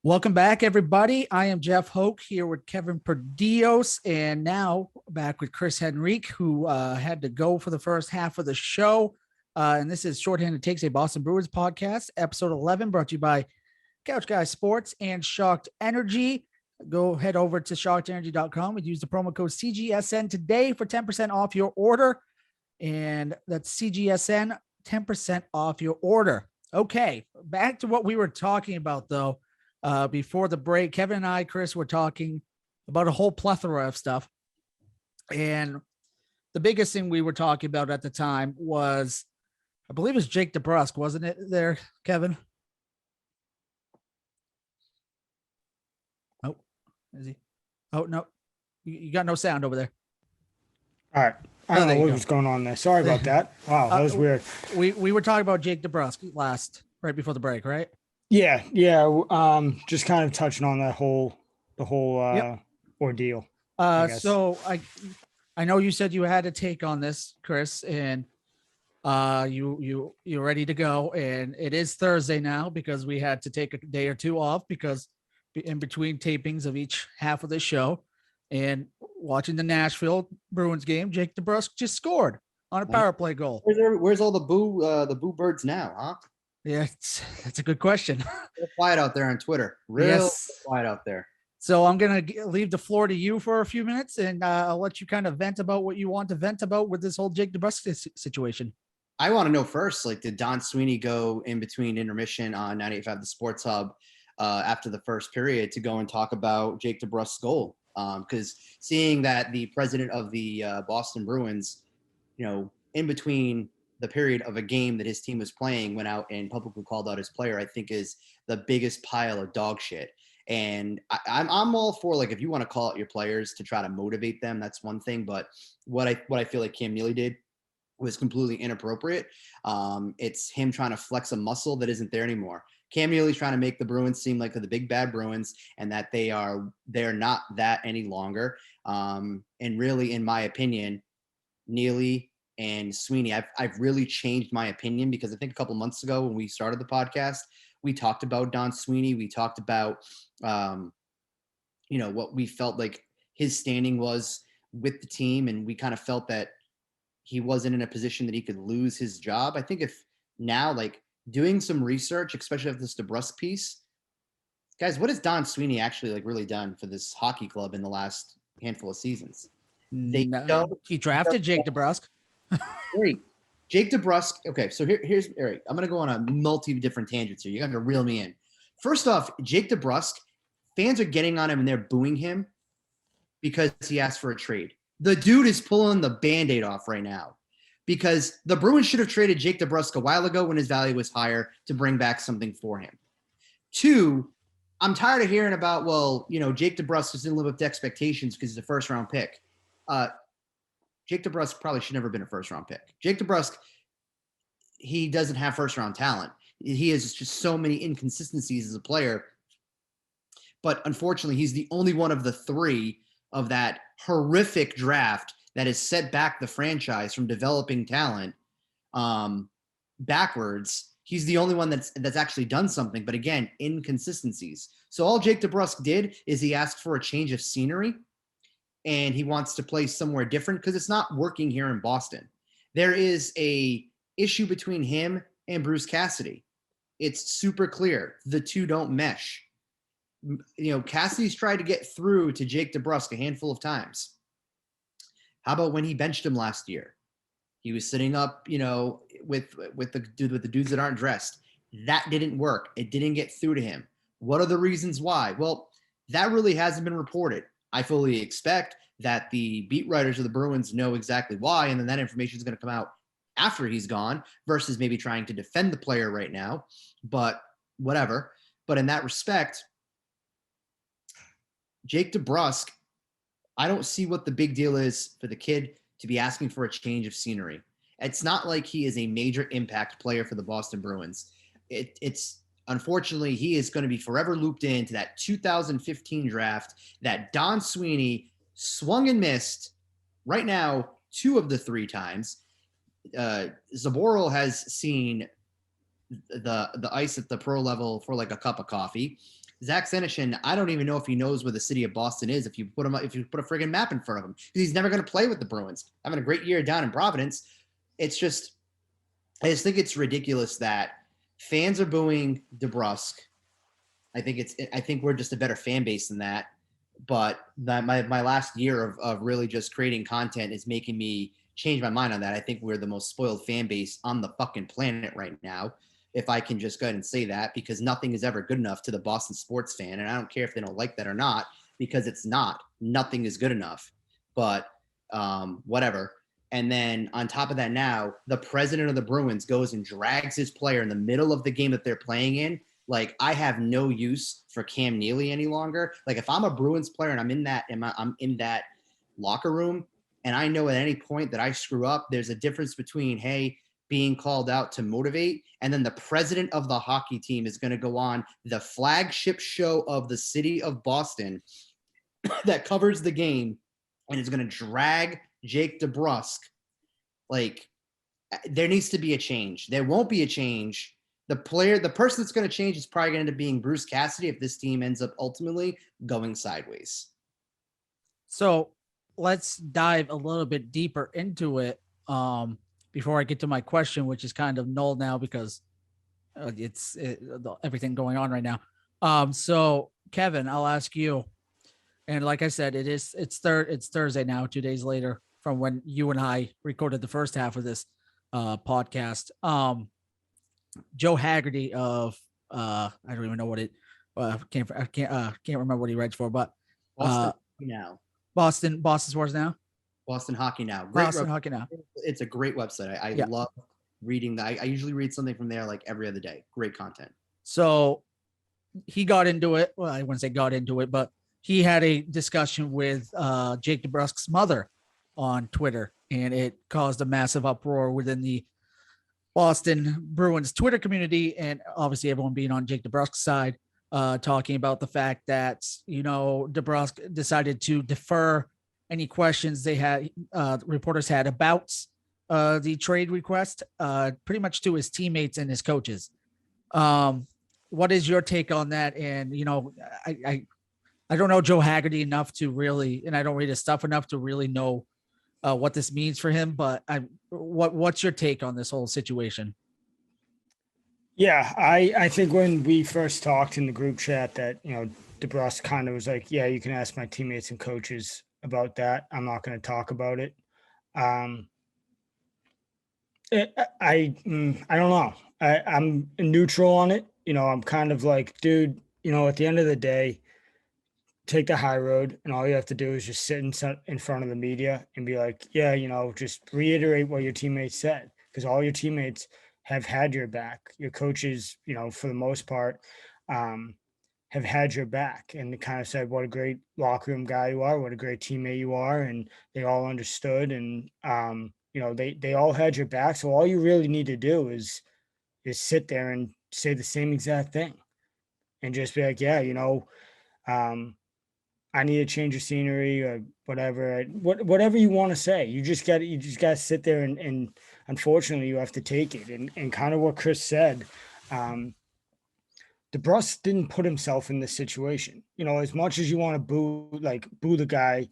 Welcome back, everybody. I am Jeff Hoke here with Kevin Perdios, and now back with Chris Henrique, who had to go for the first half of the show. And this is Shorthanded Takes, a Boston Bruins podcast, episode 11, brought to you by Couch Guy Sports and Shocked Energy. Go head over to shockedenergy.com and use the promo code CGSN today for 10% off your order. And that's CGSN, 10% off your order. Okay, back to what we were talking about, though. Before the break, Kevin and I, Chris, were talking about a whole plethora of stuff. And the biggest thing we were talking about at the time was, I believe it was Jake Debrusk, wasn't it there, Kevin? Oh, is he? Oh, no. You got no sound over there. All right. I don't know what was going on there. Sorry about that. Wow, that was weird. We were talking about Jake Debrusk right before the break, right? Yeah. Just kind of touching on the whole ordeal. So I know you said you had a take on this, Chris, and you're ready to go. And it is Thursday now because we had to take a day or two off because in between tapings of each half of the show and watching the Nashville Bruins game, Jake Debrusk just scored on a power play goal. Where's all the boo birds now, huh? Yeah, that's a good question. Real quiet out there on Twitter. Quiet out there. So I'm going to leave the floor to you for a few minutes, and I'll let you kind of vent about what you want to vent about with this whole Jake Debrusk situation. I want to know first, did Don Sweeney go in between intermission on 98.5 The Sports Hub after the first period to go and talk about Jake Debrusk's goal? Because seeing that the president of the Boston Bruins, in between the period of a game that his team was playing, went out and publicly called out his player, I think is the biggest pile of dog shit. And I'm all for, if you want to call out your players to try to motivate them, that's one thing. But what I feel like Cam Neely did was completely inappropriate. It's him trying to flex a muscle that isn't there anymore. Cam Neely's trying to make the Bruins seem like the big bad Bruins and that they're not that any longer. And really, in my opinion, Neely and Sweeney, I've really changed my opinion because I think a couple months ago when we started the podcast, we talked about Don Sweeney. We talked about, what we felt like his standing was with the team. And we kind of felt that he wasn't in a position that he could lose his job. I think if now, doing some research, especially after this Debrusk piece, guys, what has Don Sweeney actually really done for this hockey club in the last handful of seasons? He drafted Jake Debrusk. Great. Jake Debrusk. Okay, so here's Eric. I'm going to go on a multi different tangents here. You're going to reel me in. First off, Jake Debrusk, fans are getting on him and they're booing him because he asked for a trade. The dude is pulling the Band-Aid off right now because the Bruins should have traded Jake Debrusk a while ago when his value was higher to bring back something for him. Two, I'm tired of hearing about, Jake Debrusk just didn't live up to expectations because he's a first-round pick. Jake Debrusk probably should never have been a first-round pick. Jake Debrusk, he doesn't have first-round talent. He has just so many inconsistencies as a player. But unfortunately, he's the only one of the three of that horrific draft that has set back the franchise from developing talent backwards. He's the only one that's actually done something. But again, inconsistencies. So all Jake Debrusk did is he asked for a change of scenery. And he wants to play somewhere different because it's not working here in Boston. There is a issue between him and Bruce Cassidy. It's super clear. The two don't mesh. Cassidy's tried to get through to Jake Debrusk a handful of times. How about when he benched him last year? He was sitting up, with the dudes that aren't dressed. That didn't work. It didn't get through to him. What are the reasons why? Well, that really hasn't been reported. I fully expect that the beat writers of the Bruins know exactly why, and then that information is going to come out after he's gone versus maybe trying to defend the player right now, but whatever. But in that respect, Jake Debrusk, I don't see what the big deal is for the kid to be asking for a change of scenery. It's not like he is a major impact player for the Boston Bruins. It's unfortunately, he is going to be forever looped into that 2015 draft that Don Sweeney swung and missed right now 2 of the 3 times. Zaboral has seen the ice at the pro level for a cup of coffee. Zach Senyshyn, I don't even know if he knows where the city of Boston is. If you put a friggin' map in front of him, because he's never going to play with the Bruins. Having a great year down in Providence. I just think it's ridiculous that fans are booing Debrusk. I think we're just a better fan base than that. But my last year of really just creating content is making me change my mind on that. I think we're the most spoiled fan base on the fucking planet right now, if I can just go ahead and say that, because nothing is ever good enough to the Boston sports fan. And I don't care if they don't like that or not, because it's not. Nothing is good enough. But whatever. And then on top of that, now the president of the Bruins goes and drags his player in the middle of the game that they're playing in. Like, I have no use for Cam Neely any longer. Like, if I'm a Bruins player and I'm in that locker room, and I know at any point that I screw up, there's a difference between, hey, being called out to motivate, and then the president of the hockey team is going to go on the flagship show of the city of Boston that covers the game and is going to drag Jake Debrusk. Like, there needs to be a change. There won't be a change. The person that's going to change is probably going to end up being Bruce Cassidy if this team ends up ultimately going sideways. So let's dive a little bit deeper into it before I get to my question, which is kind of null now because everything going on right now. So Kevin, I'll ask you. And like I said, it's Thursday now, 2 days later from when you and I recorded the first half of this podcast. Joe Haggerty of I don't even know what it can't remember what he writes for, but Boston Sports Now. Boston Hockey Now. Boston Hockey Now. It's a great website. I love reading that. I usually read something from there like every other day. Great content. So he got into it. Well, I wouldn't say got into it, but he had a discussion with Jake Debrusk's mother on Twitter, and it caused a massive uproar within the Boston Bruins Twitter community, and obviously everyone being on Jake Debrusk's side, talking about the fact that, Debrusk decided to defer any questions they had, reporters had about the trade request, pretty much to his teammates and his coaches. What is your take on that? And, I don't know Joe Haggerty enough to really, and I don't read his stuff enough to really know what this means for him, but what's your take on this whole situation? Yeah, I think when we first talked in the group chat that, Debrusk kind of was like, yeah, you can ask my teammates and coaches about that. I'm not going to talk about it. I don't know. I'm neutral on it. I'm kind of like, dude, at the end of the day, take the high road, and all you have to do is just sit in front of the media and be like, yeah, just reiterate what your teammates said, because all your teammates have had your back. Your coaches, for the most part, have had your back, and they kind of said what a great locker room guy you are, what a great teammate you are, and they all understood, and they all had your back. So all you really need to do is sit there and say the same exact thing, and just be like, yeah, I need to change the scenery or whatever. Whatever you want to say, you just got to sit there and unfortunately you have to take it. And kind of what Chris said, Debrusk didn't put himself in this situation. As much as you want to boo the guy,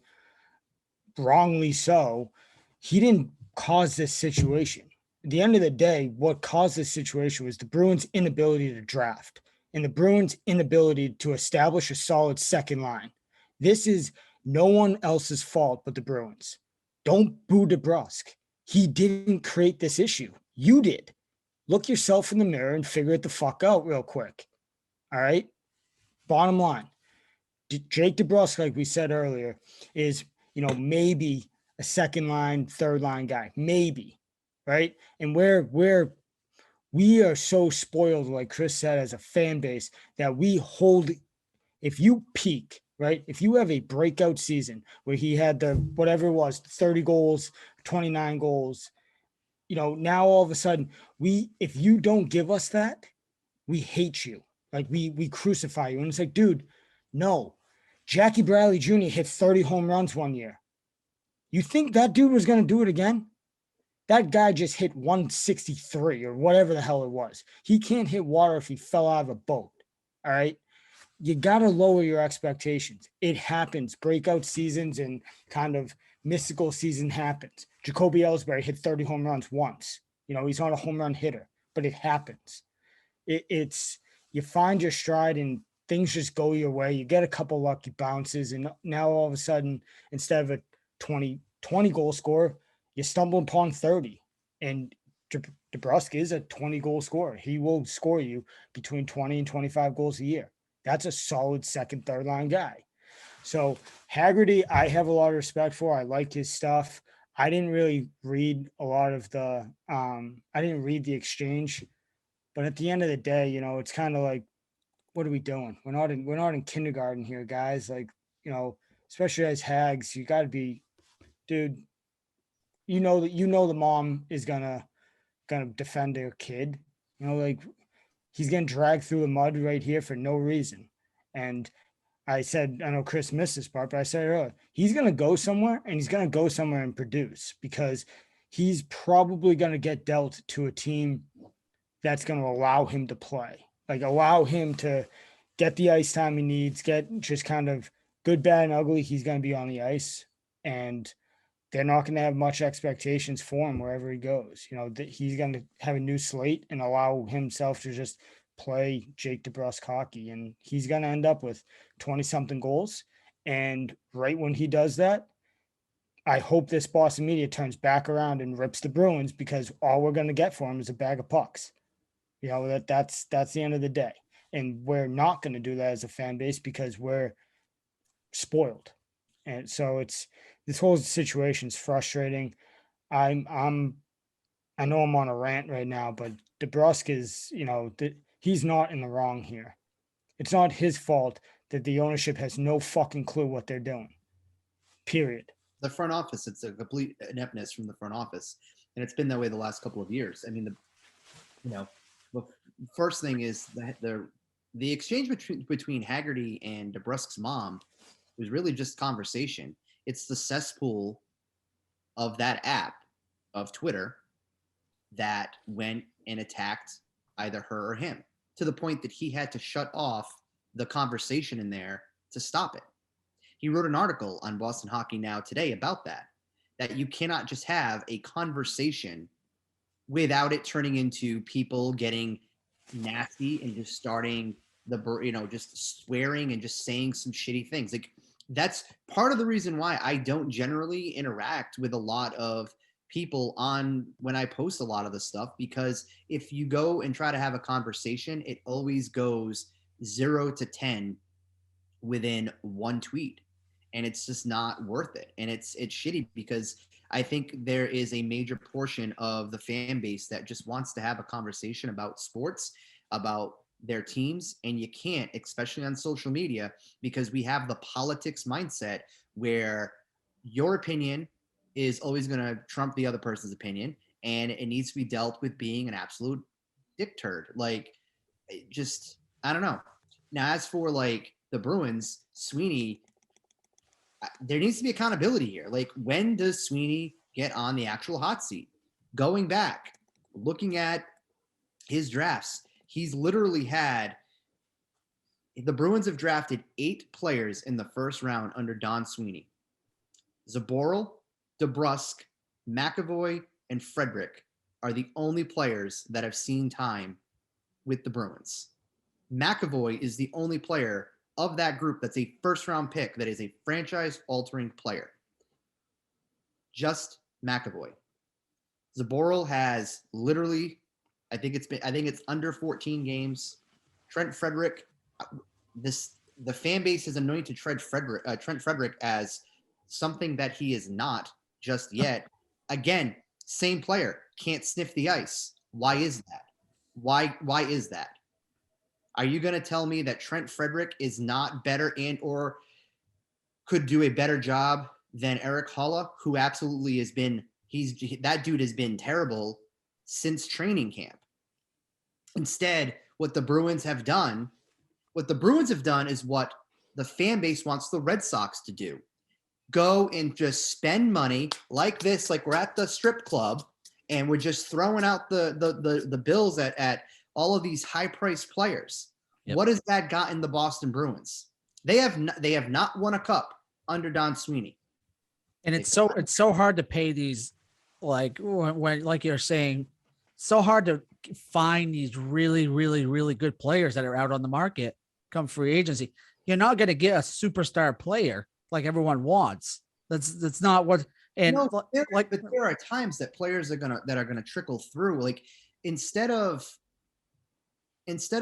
wrongly so, he didn't cause this situation. At the end of the day, what caused this situation was the Bruins' inability to draft and the Bruins' inability to establish a solid second line. This is no one else's fault but the Bruins. Don't boo Debrusk. He didn't create this issue. You did. Look yourself in the mirror and figure it the fuck out real quick. All right? Bottom line. Jake Debrusk, like we said earlier, is, maybe a second line, third line guy. Maybe. Right? And we are so spoiled, like Chris said, as a fan base, that we hold, if you peak, right? If you have a breakout season where he had whatever it was, 30 goals, 29 goals, now all of a sudden if you don't give us that, we hate you. Like we crucify you. And it's like, dude, no. Jackie Bradley Jr. hit 30 home runs one year. You think that dude was going to do it again? That guy just hit 163 or whatever the hell it was. He can't hit water if he fell out of a boat. All right. you got to lower your expectations. It happens. Breakout seasons and kind of mystical season happens. Jacoby Ellsbury hit 30 home runs once. He's not a home run hitter, but it happens. It's you find your stride and things just go your way. You get a couple lucky bounces, and now all of a sudden, instead of a 20 goal scorer, you stumble upon 30. And Debrusk is a 20 goal scorer. He will score you between 20 and 25 goals a year. That's a solid second, third line guy. So Haggerty, I have a lot of respect for. I like his stuff. I didn't really read a lot of the I didn't read the exchange, but at the end of the day, it's kind of like, what are we doing? We're not in kindergarten here, guys. Like, especially as Hags, you got to be, dude. The mom is gonna defend their kid. Like, he's getting dragged through the mud right here for no reason. And I know Chris missed this part, but I said earlier, he's going to go somewhere, and he's going to go somewhere and produce, because he's probably going to get dealt to a team that's going to allow him to play, like allow him to get the ice time he needs, get just kind of good, bad, and ugly. He's going to be on the ice, and they're not going to have much expectations for him wherever he goes. He's going to have a new slate and allow himself to just play Jake Debrusk hockey, and he's going to end up with 20-something goals. And right when he does that, I hope this Boston media turns back around and rips the Bruins, because all we're going to get for him is a bag of pucks. That's the end of the day. And we're not going to do that as a fan base, because we're spoiled. And so this whole situation is frustrating. I know I'm on a rant right now, but Debrusk is, he's not in the wrong here. It's not his fault that the ownership has no fucking clue what they're doing. Period. The front office, it's a complete ineptness from the front office, and it's been that way the last couple of years. I mean, the first thing is the exchange between Haggerty and Debrusk's mom was really just conversation. It's the cesspool of that app of Twitter that went and attacked either her or him, to the point that he had to shut off the conversation in there to stop it. He wrote an article on Boston Hockey Now today about that you cannot just have a conversation without it turning into people getting nasty and just starting just swearing and just saying some shitty things. Like, that's part of the reason why I don't generally interact with a lot of people when I post a lot of this stuff, because if you go and try to have a conversation, it always goes 0 to 10 within one tweet, and it's just not worth it. And it's shitty, because I think there is a major portion of the fan base that just wants to have a conversation about sports, about their teams, and you can't, especially on social media, because we have the politics mindset where your opinion is always going to trump the other person's opinion, and it needs to be dealt with being an absolute dick turd. Like, I don't know. Now, as for like the Bruins, Sweeney, there needs to be accountability here. Like, when does Sweeney get on the actual hot seat? Going back, looking at his drafts, he's literally the Bruins have drafted 8 players in the first round under Don Sweeney. Zaboral, Debrusk, McAvoy, and Frederick are the only players that have seen time with the Bruins. McAvoy is the only player of that group that's a first-round pick that is a franchise-altering player. Just McAvoy. Zaboral has literally, I think it's under 14 games. Trent Frederick, the fan base has anointed Trent Frederick as something that he is not just yet. Again, same player, can't sniff the ice. Why is that? Why is that? Are you going to tell me that Trent Frederick is not better and or could do a better job than Eric Holla, who absolutely has been that dude has been terrible since training camp? Instead, what the Bruins have done is what the fan base wants the Red Sox to do. Go and just spend money like this, like we're at the strip club and we're just throwing out the bills at all of these high-priced players. Yep. What has that gotten the Boston Bruins? They have not won a cup under Don Sweeney. And it's so hard to pay these, like when like you're saying, so hard to find these really, really, really good players that are out on the market come free agency. You're not going to get a superstar player like everyone wants. That's not what. And but there are times that players are gonna trickle through. Like instead of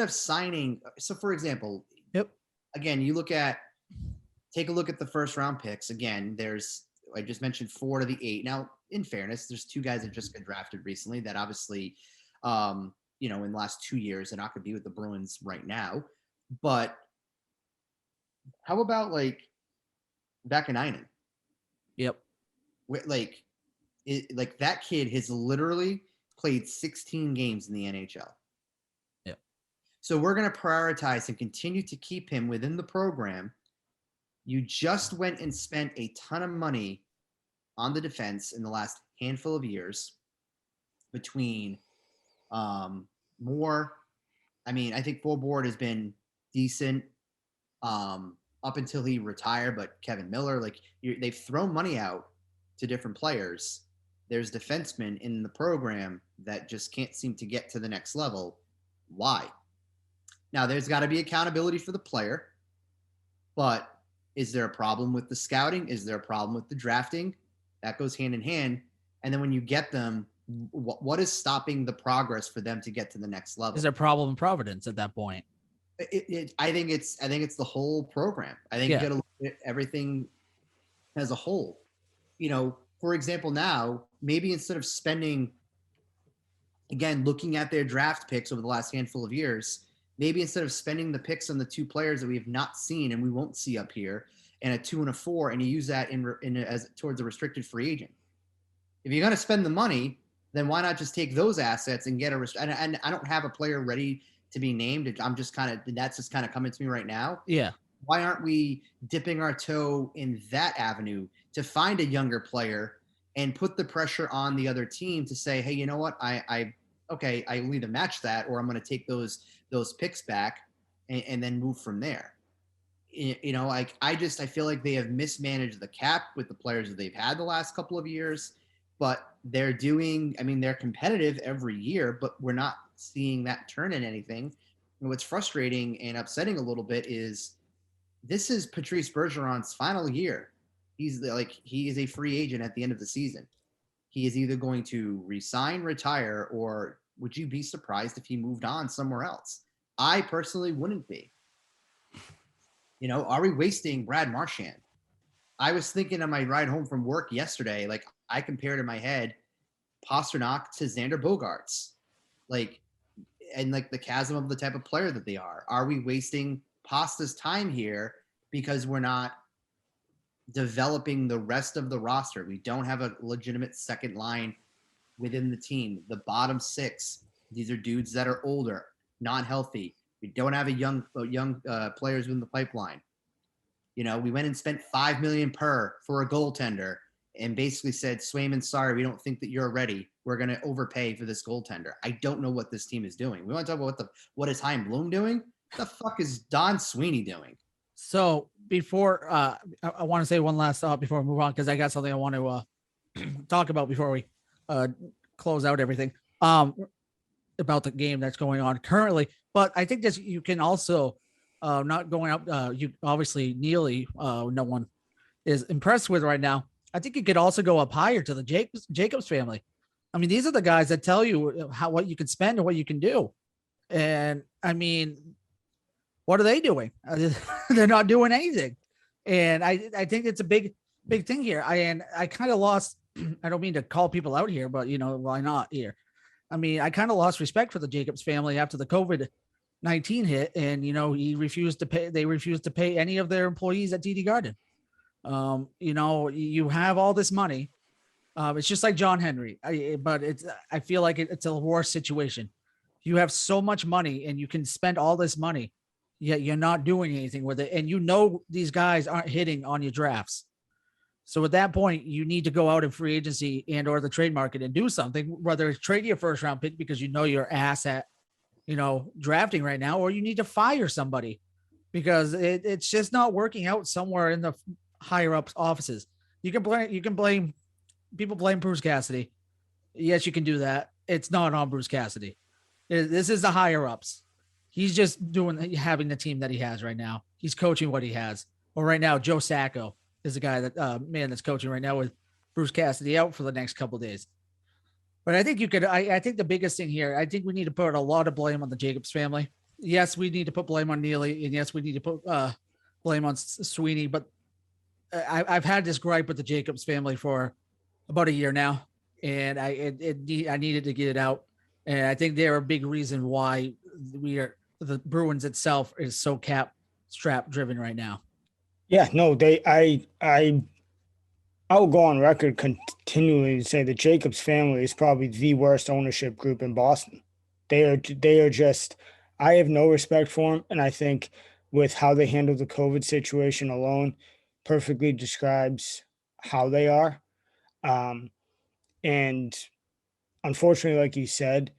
signing. So for example, yep. Again, take a look at the first round picks. Again, I just mentioned 4 to the 8. Now, in fairness, there's 2 guys that just got drafted recently that obviously, in the last 2 years are not going to be with the Bruins right now. But how about like Vakanainen? Yep. Like that kid has literally played 16 games in the NHL. Yep. So we're going to prioritize and continue to keep him within the program. You just went and spent a ton of money on the defense in the last handful of years between more. I mean, I think Forward has been decent up until he retired, but Kevin Miller, they've thrown money out to different players. There's defensemen in the program that just can't seem to get to the next level. Why? Now, there's got to be accountability for the player, but is there a problem with the scouting? Is there a problem with the drafting? That goes hand in hand. And then when you get them, what is stopping the progress for them to get to the next level? Is there a problem in Providence at that point? I think it's the whole program. I think you got to look at everything as a whole. For example, now maybe instead of spending, again, looking at their draft picks over the last handful of years, maybe instead of spending the picks on the 2 players that we have not seen and we won't see up here, and a 2 and a 4, and you use that as towards a restricted free agent. If you're going to spend the money, then why not just take those assets and get and I don't have a player ready to be named. That's just kind of coming to me right now. Yeah. Why aren't we dipping our toe in that avenue to find a younger player and put the pressure on the other team to say, hey, you know what? I will either match that or I'm going to take those picks back and then move from there. I feel like they have mismanaged the cap with the players that they've had the last couple of years, but they're competitive every year, but we're not seeing that turn in anything. And what's frustrating and upsetting a little bit is this is Patrice Bergeron's final year. He is a free agent at the end of the season. He is either going to resign, retire, or would you be surprised if he moved on somewhere else? I personally wouldn't be. Are we wasting Brad Marchand? I was thinking on my ride home from work yesterday, I compared in my head Pasternak to Xander Bogaerts, the chasm of the type of player that they are. Are we wasting Pasta's time here because we're not developing the rest of the roster? We don't have a legitimate second line within the team. The bottom 6, these are dudes that are older, not healthy. We don't have a young players in the pipeline. We went and spent $5 million per for a goaltender and basically said, Swayman, sorry, we don't think that you're ready. We're going to overpay for this goaltender. I don't know what this team is doing. We want to talk about what is Chaim Bloom doing? What the fuck is Don Sweeney doing? So before I want to say one last thought before we move on, because I got something I want to talk about before we close out everything about the game that's going on currently. But I think that you can also not going up. You obviously Neely, no one is impressed with right now. I think you could also go up higher to the Jacobs family. I mean, these are the guys that tell you what you can spend and what you can do. And I mean, what are they doing? They're not doing anything. And I think it's a big thing here. I kind of lost, I don't mean to call people out here, but why not here? I mean, I kind of lost respect for the Jacobs family after the COVID-19 hit. And, they refused to pay any of their employees at TD Garden. You have all this money. It's just like John Henry, I feel like it's a worse situation. You have so much money and you can spend all this money, yet you're not doing anything with it. And these guys aren't hitting on your drafts. So at that point, you need to go out in free agency and or the trade market and do something, whether it's trade your first round pick because your ass at drafting right now, or you need to fire somebody because it's just not working out somewhere in the higher ups offices. You can blame people blame Bruce Cassidy. Yes, you can do that. It's not on Bruce Cassidy. This is the higher ups. He's just having the team that he has right now. He's coaching what he has. Or right now, Joe Sacco is the guy that's coaching right now with Bruce Cassidy out for the next couple of days. But I think I think the biggest thing here, I think we need to put a lot of blame on the Jacobs family. Yes, we need to put blame on Neely, and yes, we need to put blame on Sweeney. But I've had this gripe with the Jacobs family for about a year now, and I needed to get it out. And I think they're a big reason why the Bruins itself is so cap strap driven right now. Yeah, no, I will go on record continually to say the Jacobs family is probably the worst ownership group in Boston. They are just, I have no respect for them. And I think with how they handle the COVID situation alone perfectly describes how they are. And unfortunately, like you said,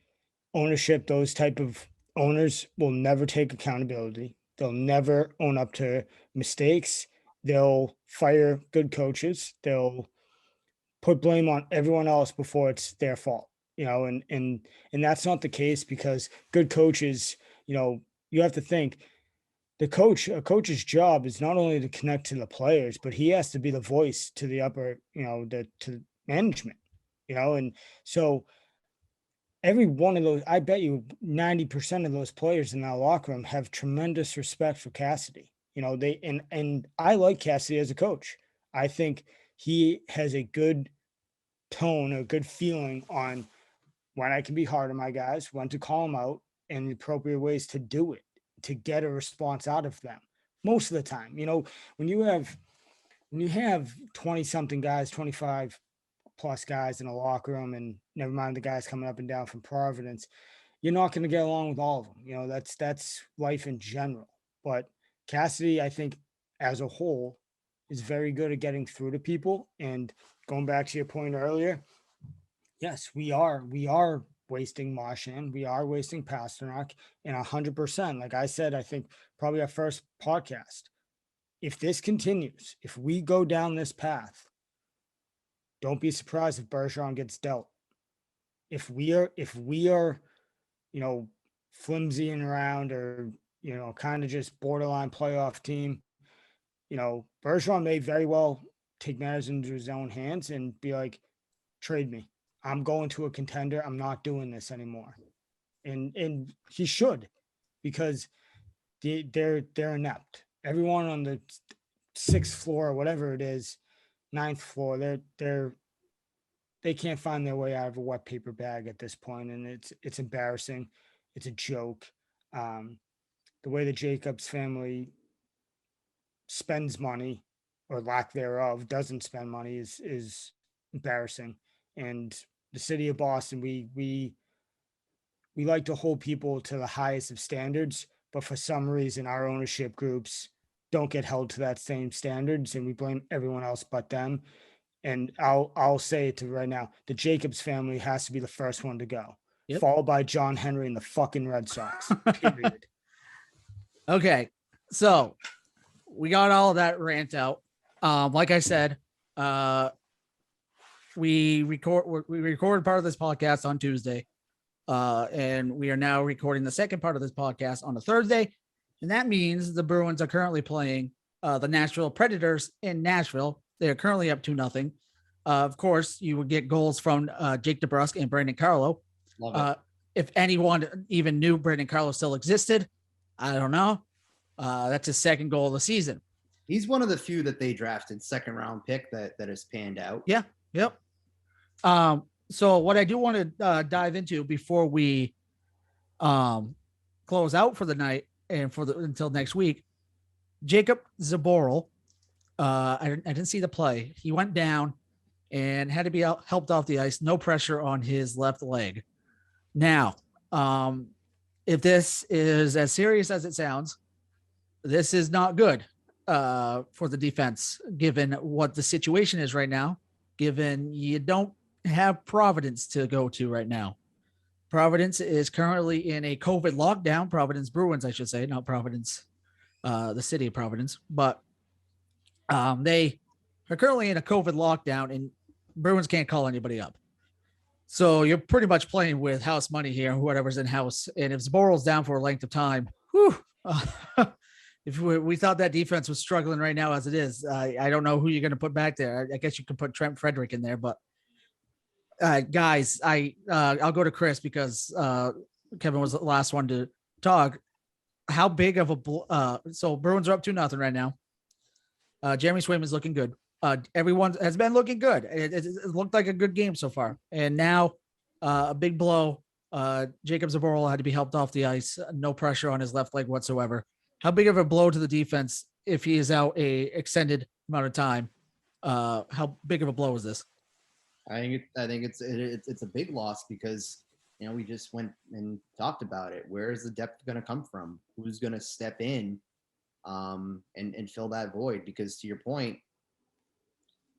ownership, those type of owners will never take accountability. They'll never own up to mistakes. They'll fire good coaches. They'll put blame on everyone else before it's their fault, and that's not the case because good coaches, you have to think a coach's job is not only to connect to the players, but he has to be the voice to the upper, to management, and so every one of those, I bet you 90% of those players in that locker room have tremendous respect for Cassidy. And I like Cassidy as a coach. I think he has a good tone, a good feeling on when I can be hard on my guys, when to call them out, and the appropriate ways to do it, to get a response out of them. Most of the time, when you have 20 something guys, 25 plus guys in a locker room, and never mind the guys coming up and down from Providence, you're not going to get along with all of them. That's life in general. But Cassidy, I think, as a whole, is very good at getting through to people. And going back to your point earlier, yes, we are wasting Marchand, we are wasting Pasternak, and 100%. Like I said, I think probably our first podcast. If this continues, if we go down this path, don't be surprised if Bergeron gets dealt. If we are, flimsying around or, kind of just borderline playoff team, Bergeron may very well take matters into his own hands and be like, trade me. I'm going to a contender. I'm not doing this anymore. And he should, because they're inept. Everyone on the 6th floor, or whatever it is, 9th floor, they can't find their way out of a wet paper bag at this point, and it's embarrassing. It's a joke. The way the Jacobs family spends money, or lack thereof, doesn't spend money is embarrassing. And the city of Boston, we like to hold people to the highest of standards, but for some reason our ownership groups don't get held to that same standards, and we blame everyone else but them. And I'll say it to right now, the Jacobs family has to be the first one to go, followed by John Henry and the fucking Red Sox. Period. Okay, so we got all of that rant out. Like I said, we recorded part of this podcast on Tuesday, and we are now recording the second part of this podcast on a Thursday, and that means the Bruins are currently playing the Nashville Predators in Nashville. They are currently up 2-0. Of course, you would get goals from Jake Debrusk and Brandon Carlo. If anyone even knew Brandon Carlo still existed, I don't know. That's his second goal of the season. He's one of the few that they drafted, second round pick that has panned out. Yeah. Yep. So what I do want to dive into before we close out for the night and until next week, Jacob Zaboral. I didn't see the play. He went down and had to be helped off the ice. No pressure on his left leg. Now, if this is as serious as it sounds, this is not good for the defense, given what the situation is right now, given you don't have Providence to go to right now. Providence is currently in a COVID lockdown. Providence Bruins, I should say, not Providence, the city of Providence. But they are currently in a COVID lockdown, and Bruins can't call anybody up. So you're pretty much playing with house money here, whatever's in house. And if Zboril's down for a length of time, if we thought that defense was struggling right now as it is, I don't know who you're going to put back there. I guess you could put Trent Frederick in there, but guys, I'll go to Chris because Kevin was the last one to talk. How big of a so Bruins are up 2-0 right now. Jeremy Swayman's looking good. Everyone has been looking good. It looked like a good game so far. And now a big blow. Jacob Zboril had to be helped off the ice. No pressure on his left leg whatsoever. How big of a blow to the defense if he is out a extended amount of time? How big of a blow is this? I think it's a big loss because we just went and talked about it. Where is the depth going to come from? Who's going to step in and fill that void? Because to your point,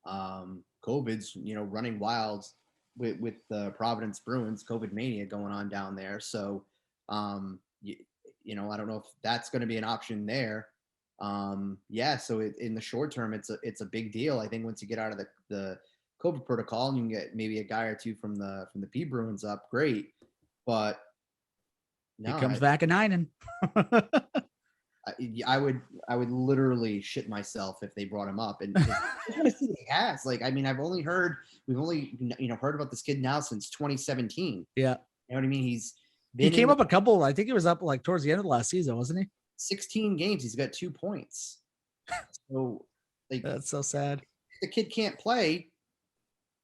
COVID's running wild with the Providence Bruins, COVID-Mania going on down there. So I don't know if that's going to be an option there. So in the short term, it's a big deal. I think once you get out of the COVID protocol and you can get maybe a guy or two from the P Bruins up, great. But no, he comes back a 9. I would literally shit myself if they brought him up. And he has. We've only heard about this kid now since 2017. Yeah. You know what I mean? He came up a couple. I think he was up towards the end of the last season, wasn't he? 16 games. He's got 2 points. So that's so sad. If the kid can't play,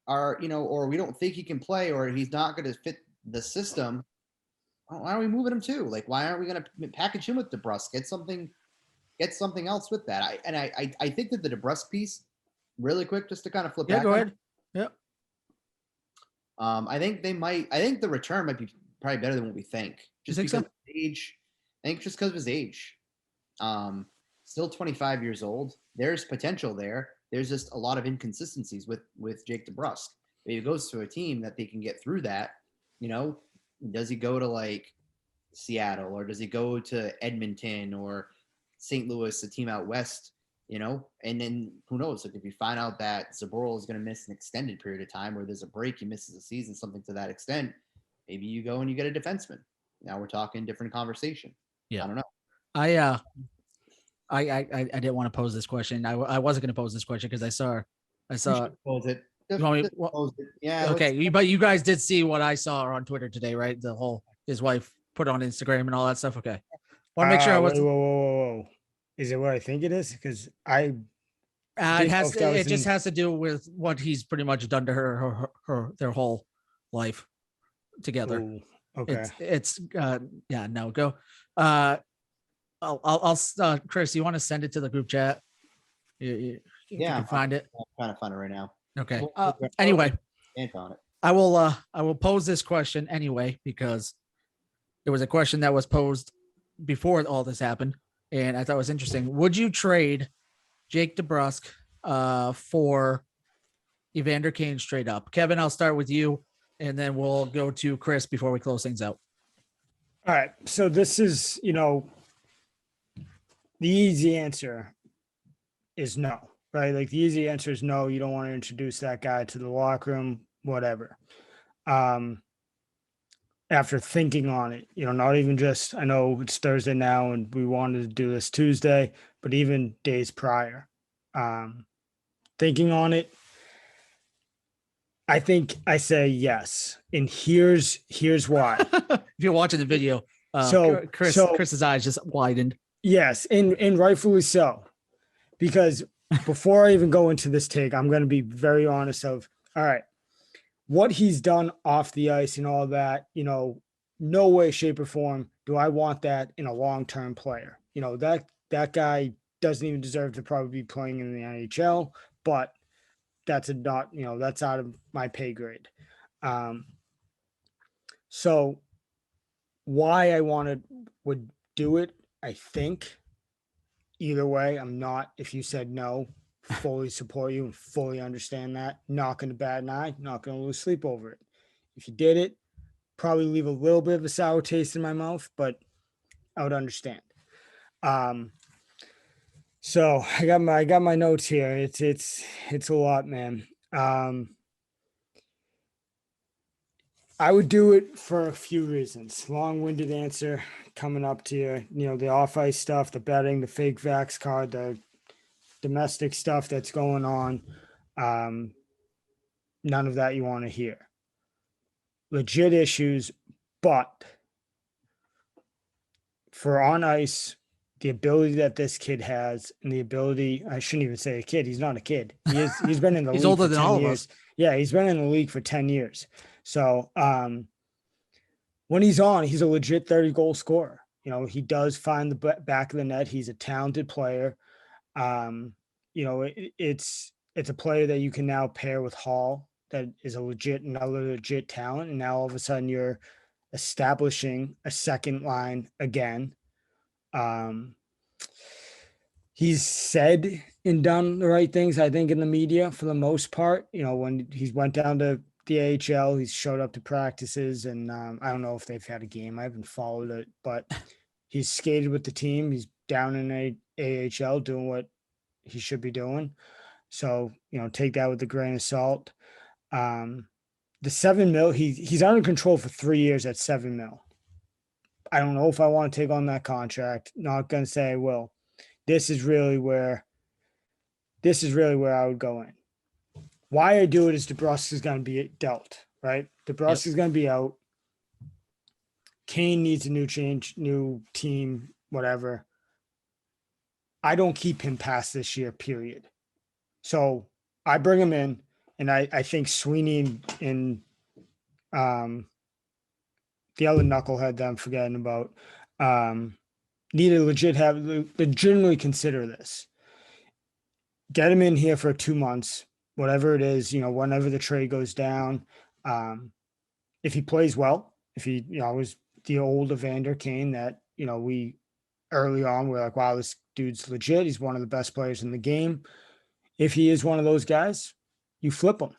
or we don't think he can play, or he's not going to fit the system. Why are we moving him too? Why aren't we going to package him with Debrosk? Get something else with that. I think that the Debrosk piece, really quick, just to kind of flip back. Yeah, go ahead. Yeah. I think the return might be probably better than what we think. Just because of his age. I think just because of his age. Still 25 years old. There's potential there. There's just a lot of inconsistencies with Jake Debrusk. If he goes to a team that they can get through that, does he go to Seattle, or does he go to Edmonton or St. Louis, a team out west, and then who knows? If you find out that Zboril is going to miss an extended period of time, or there's a break, he misses a season, something to that extent, maybe you go and you get a defenseman. Now we're talking different conversation. Yeah. I don't know. I didn't want to pose this question. I wasn't going to pose this question because I saw Pose it. Yeah. Okay. But you guys did see what I saw on Twitter today, right? His wife put on Instagram and all that stuff. Okay. Want to make sure I was. Whoa. Is it what I think it is? Because it just has to do with what he's pretty much done to her their whole life together. Ooh, okay. It's no, go. I'll Chris, you want to send it to the group chat? You can find it. I'm trying to find it right now. Okay. Anyway, on it. I will pose this question anyway, because there was a question that was posed before all this happened, and I thought it was interesting. Would you trade Jake Debrusk for Evander Kane straight up? Kevin, I'll start with you, and then we'll go to Chris before we close things out. All right. So this is, the easy answer is no, right? The easy answer is no. You don't want to introduce that guy to the locker room, whatever. After thinking on it, not even just, I know it's Thursday now and we wanted to do this Tuesday, but even days prior, thinking on it, I think I say yes. And here's why. If you're watching the video, Chris's eyes just widened. Yes. And rightfully so, because before I even go into this take, I'm going to be very honest all right, what he's done off the ice and all that, no way, shape, or form do I want that in a long-term player. That guy doesn't even deserve to probably be playing in the NHL, but that's that's out of my pay grade. So why I would do it, I think either way, I'm not, if you said no, fully support you and fully understand that. Not going to bat an eye, not going to lose sleep over it. If you did it, probably leave a little bit of a sour taste in my mouth, but I would understand. So I got my notes here. It's a lot, man. I would do it for a few reasons. Long-winded answer coming up to you. You know, the off-ice stuff, the betting, the fake vax card, the domestic stuff that's going on. None of that you want to hear. Legit issues, but for on ice, the ability that this kid has and the ability, I shouldn't even say a kid. He's not a kid. He's been in the He's league older for than 10 all of years. us. Yeah, he's been in the league for 10 years. So when he's on, he's a legit 30-goal scorer. You know, he does find the back of the net. He's a talented player. You know, it's a player that you can now pair with Hall that is another legit talent. And now all of a sudden you're establishing a second line again. He's said and done the right things, I think, in the media for the most part. You know, when he went down to the AHL, he's showed up to practices, and I don't know if they've had a game. I haven't followed it, but he's skated with the team. He's down in AHL doing what he should be doing. So, you know, take that with a grain of salt. The $7 million, he's under control for 3 years at $7 million. I don't know if I want to take on that contract. Not going to say I will. This is really where I would go in. Why I do it is Debrosk is going to be dealt, right? Debrosk is going to be out. Kane needs a new team, whatever. I don't keep him past this year, period. So I bring him in, and I think Sweeney and the other knucklehead that I'm forgetting about need to legitimately consider this. Get him in here for 2 months, whatever it is, you know, whenever the trade goes down. If he plays well, if he, you know, was the old Evander Kane that, you know, we early on we're like, wow, this dude's legit. He's one of the best players in the game. If he is one of those guys, you flip him.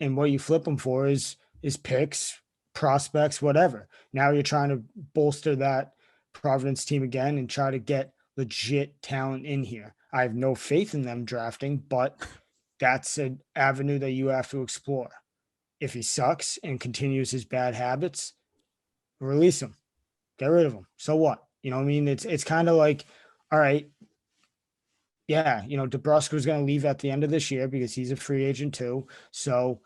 And what you flip him for is picks, prospects, whatever. Now you're trying to bolster that Providence team again and try to get legit talent in here. I have no faith in them drafting, but that's an avenue that you have to explore. If he sucks and continues his bad habits, release him, get rid of him. So what? You know what I mean? It's kind of like, all right, yeah, you know, Debrusk was going to leave at the end of this year because he's a free agent too. So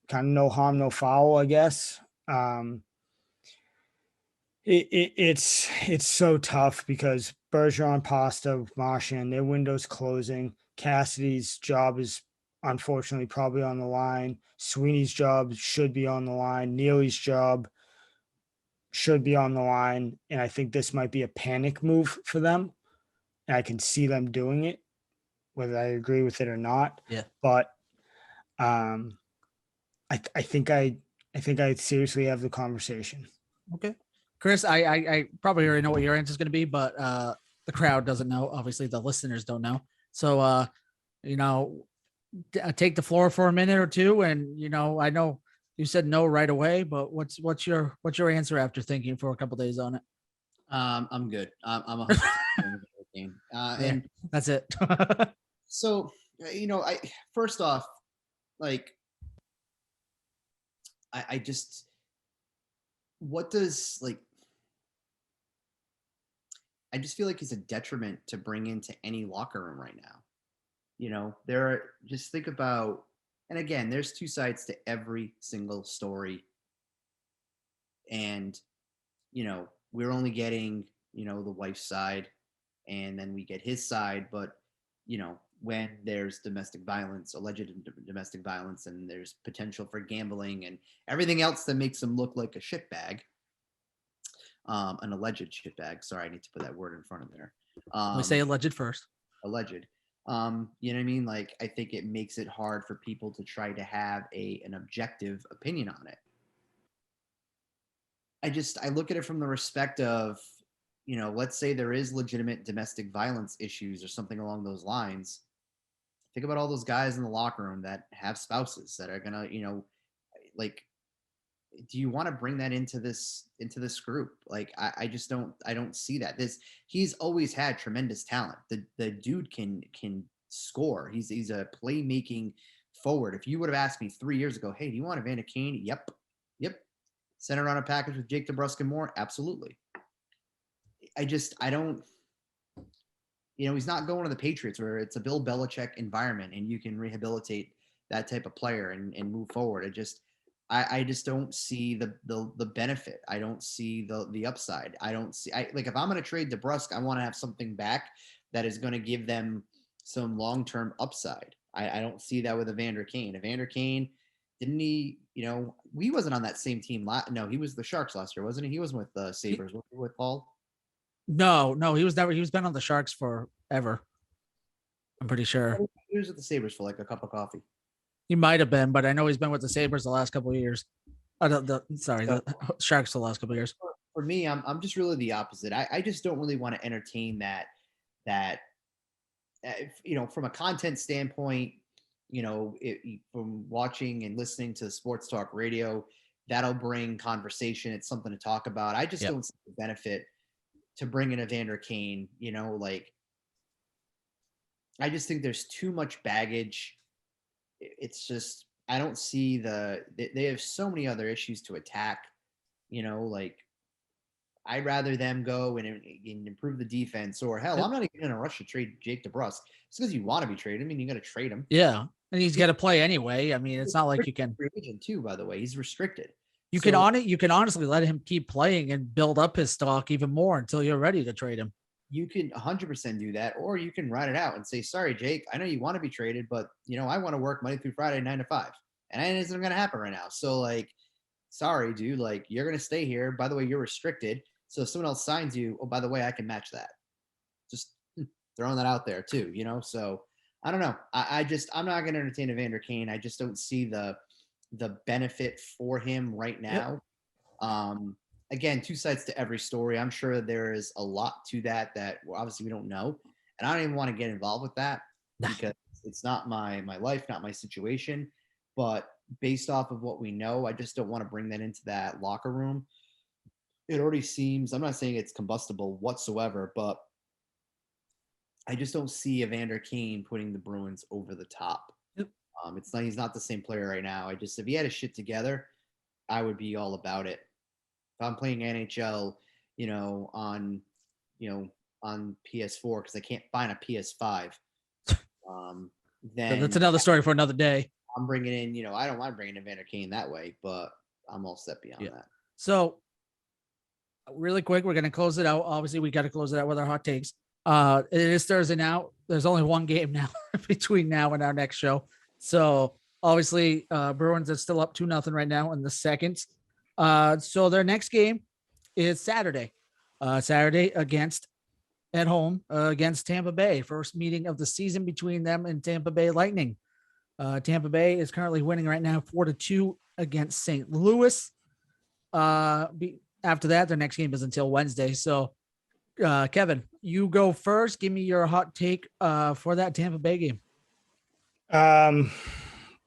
kind of no harm, no foul, I guess. It's so tough because Bergeron, Pasta, Martian, their window's closing. Cassidy's job is unfortunately probably on the line. Sweeney's job should be on the line. Neely's job should be on the line. And I think this might be a panic move for them. And I can see them doing it, whether I agree with it or not. Yeah. But I think I seriously have the conversation. Okay. Chris, I probably already know what your answer is going to be, but the crowd doesn't know. Obviously, the listeners don't know. So, you know, take the floor for a minute or two. And, you know, I know you said no right away, but what's your answer after thinking for a couple of days on it? I'm good. I'm 100% game. And that's it. So, you know, first off, like, I just, what does, like, I just feel like it's a detriment to bring into any locker room right now. You know, just think about, and again, there's two sides to every single story. And, you know, we're only getting, you know, the wife's side, and then we get his side. But, you know, when there's domestic violence, alleged domestic violence, and there's potential for gambling and everything else that makes him look like a shitbag, an alleged shitbag. Sorry, I need to put that word in front of there. We say alleged first. Alleged. You know what I mean? Like, I think it makes it hard for people to try to have an objective opinion on it. I look at it from the respect of, you know, let's say there is legitimate domestic violence issues or something along those lines. Think about all those guys in the locker room that have spouses that are gonna, you know, like, do you want to bring that into this group? Like, I just I don't see that. He's always had tremendous talent. The dude can score. He's a playmaking forward. If you would have asked me 3 years ago, hey, do you want Evander Kane? Yep. Center on a package with Jake Debrusk and more? Absolutely. I don't, he's not going to the Patriots where it's a Bill Belichick environment and you can rehabilitate that type of player and move forward. I just don't see the benefit. I don't see the upside. I don't see, like, if I'm going to trade Debrusk, I want to have something back that is going to give them some long-term upside. I don't see that with Evander Kane. Evander Kane, didn't he, we wasn't on that same team. No, he was the Sharks last year, wasn't he? He wasn't with the Sabres with Paul. No, he was never. He's been on the Sharks forever. I'm pretty sure. He was with the Sabres for like a cup of coffee. He might have been, but I know he's been with the Sabres the last couple of years. The Sharks the last couple of years. For me, I'm just really the opposite. I just don't really want to entertain that from a content standpoint, from watching and listening to sports talk radio, that'll bring conversation. It's something to talk about. I just don't see the benefit to bring in Evander Kane. I just think there's too much baggage. It's just, I don't see they have so many other issues to attack, I'd rather them go and improve the defense, or hell, I'm not even in a rush to trade Jake Debrusk. It's because you want to be traded. I mean, you got to trade him. Yeah. And he's got to play anyway. I mean, it's not like you can. Free agent too, by the way, he's restricted. You can honestly let him keep playing and build up his stock even more until you're ready to trade him. You can 100% do that, or you can ride it out and say, sorry, Jake, I know you want to be traded, but I want to work Monday through Friday, 9 to 5. And it isn't going to happen right now. So sorry, dude, you're going to stay here. By the way, you're restricted. So if someone else signs you, oh, by the way, I can match that. Just throwing that out there too, So I don't know. I'm not going to entertain Evander Kane. I just don't see the benefit for him right now. Yep. Again, two sides to every story. I'm sure there is a lot to that obviously we don't know. And I don't even want to get involved with that because it's not my life, not my situation. But based off of what we know, I just don't want to bring that into that locker room. It already seems, I'm not saying it's combustible whatsoever, but I just don't see Evander Kane putting the Bruins over the top. Yep. He's not the same player right now. If he had his shit together, I would be all about it. If I'm playing NHL, on PS4 because I can't find a PS5, then that's another story for another day. I'm bringing in, I don't mind bringing in Evander Kane that way, but I'm all set beyond that. So, really quick, we're going to close it out. Obviously, we got to close it out with our hot takes. It is Thursday now. There's only one game now between now and our next show. So, obviously, Bruins are still up 2-0 right now in the second. So their next game is Saturday. Saturday at home against Tampa Bay. First meeting of the season between them and Tampa Bay Lightning. Tampa Bay is currently winning right now 4-2 against St. Louis. After that, their next game is until Wednesday. So, Kevin, you go first. Give me your hot take for that Tampa Bay game.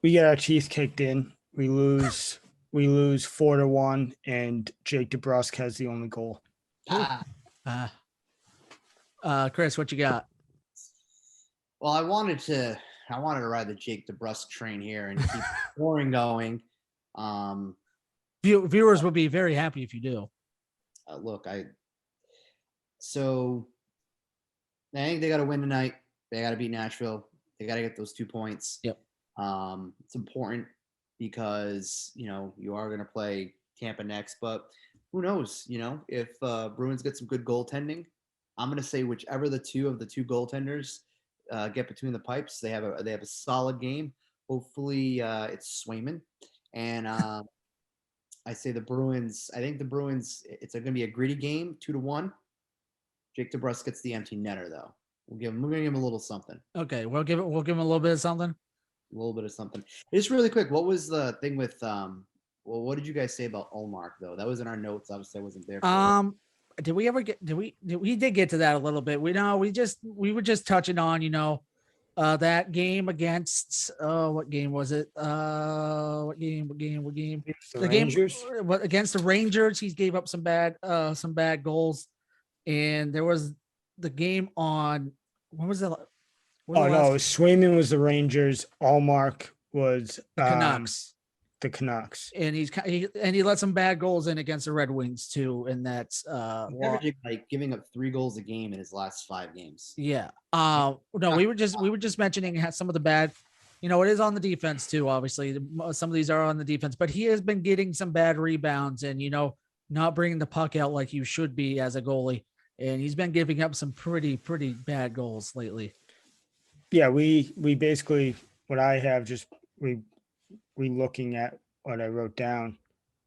We get our teeth kicked in. We lose 4-1, and Jake Debrusk has the only goal. Chris, what you got? Well, I wanted to ride the Jake Debrusk train here and keep scoring going. Viewers will be very happy if you do. Look, I think they got to win tonight. They got to beat Nashville. They got to get those 2 points. Yep. It's important because, you are going to play Tampa next, but who knows, if Bruins get some good goaltending, I'm going to say whichever the two goaltenders get between the pipes, they have a solid game. Hopefully it's Swayman. And I say the Bruins, it's going to be a gritty game, 2-1. Jake Debrusk gets the empty netter though. We're going to give him a little something. Okay. We'll give him a little bit of something. A little bit of something. Just really quick, what was the thing with what did you guys say about Olmark though? That was in our notes. Obviously I wasn't there for it. We did get to that a little bit. We were just touching on, that game against what game was it? What game? The Rangers. What against the Rangers? He gave up some bad goals, and there was the game on what was it? Oh no, Swayman was the Rangers. Allmark was the Canucks. The Canucks, and he let some bad goals in against the Red Wings too, and that's like giving up 3 goals a game in his last 5 games. Yeah. No, we were just mentioning some of the bad. It is on the defense too. Obviously, some of these are on the defense, but he has been getting some bad rebounds and not bringing the puck out like you should be as a goalie, and he's been giving up some pretty bad goals lately. Yeah, we basically what I have just we looking at what I wrote down.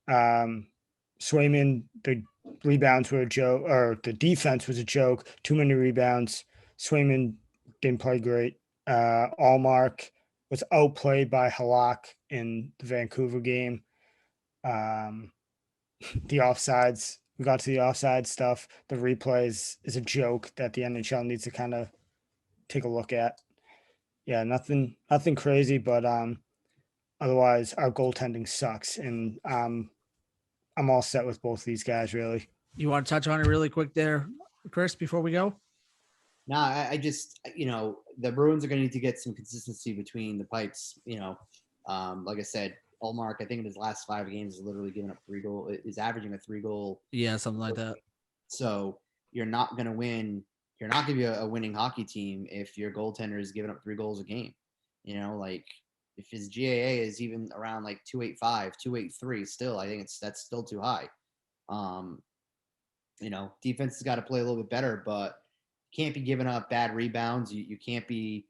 Swayman, the rebounds were a joke, or the defense was a joke. Too many rebounds. Swayman didn't play great. Allmark was outplayed by Halak in the Vancouver game. The offsides, we got to the offside stuff. The replays is a joke that the NHL needs to kind of take a look at. Yeah, nothing crazy, but otherwise our goaltending sucks, and I'm all set with both of these guys. Really, you want to touch on it really quick there, Chris, before we go? No, I just the Bruins are going to need to get some consistency between the pipes. Like I said, Allmark, I think in his last 5 games, is literally giving up 3 goals. Is averaging a 3 goal. Yeah, something like that. So you're not going to win. You're not going to be a winning hockey team if your goaltender is giving up 3 goals a game. Like if his GAA is even around like 285, 283, still, I think that's still too high. Defense has got to play a little bit better, but can't be giving up bad rebounds. You can't be,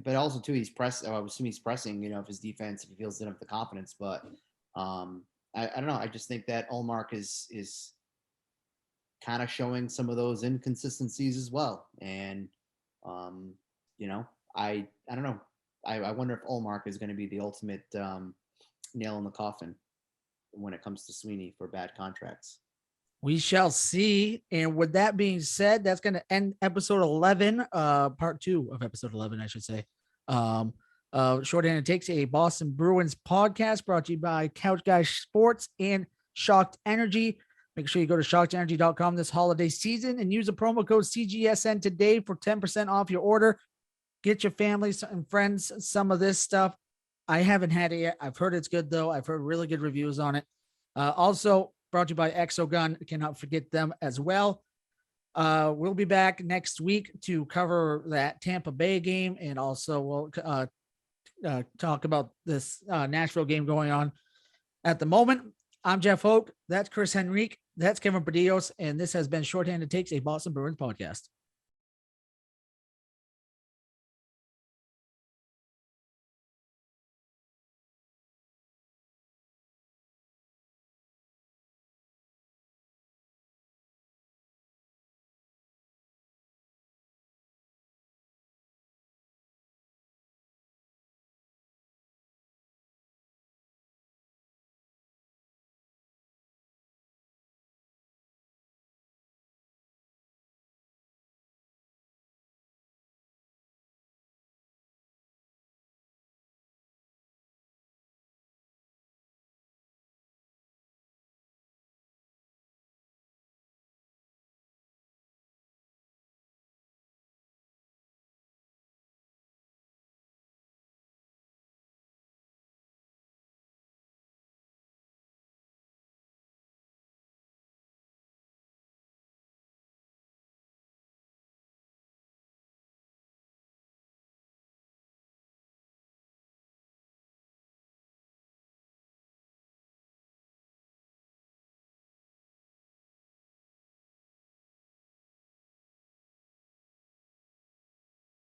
but also too, he's pressing, if his defense, if he feels enough the confidence, but I don't know. I just think that Allmark is kind of showing some of those inconsistencies as well. And, I don't know. I wonder if Allmark is going to be the ultimate nail in the coffin when it comes to Sweeney for bad contracts. We shall see. And with that being said, that's going to end episode 11, part 2 of episode 11, I should say. Shorthanded Takes, a Boston Bruins podcast brought to you by Couch Guys Sports and Shocked Energy. Make sure you go to shockedenergy.com this holiday season and use the promo code CGSN today for 10% off your order. Get your families and friends some of this stuff. I haven't had it yet. I've heard it's good, though. I've heard really good reviews on it. Also brought to you by Exogun. Cannot forget them as well. We'll be back next week to cover that Tampa Bay game, and also we'll talk about this Nashville game going on at the moment. I'm Jeff Hoke. That's Chris Henrique. That's Kevin Berdios. And this has been Shorthanded Takes, a Boston Bruins podcast.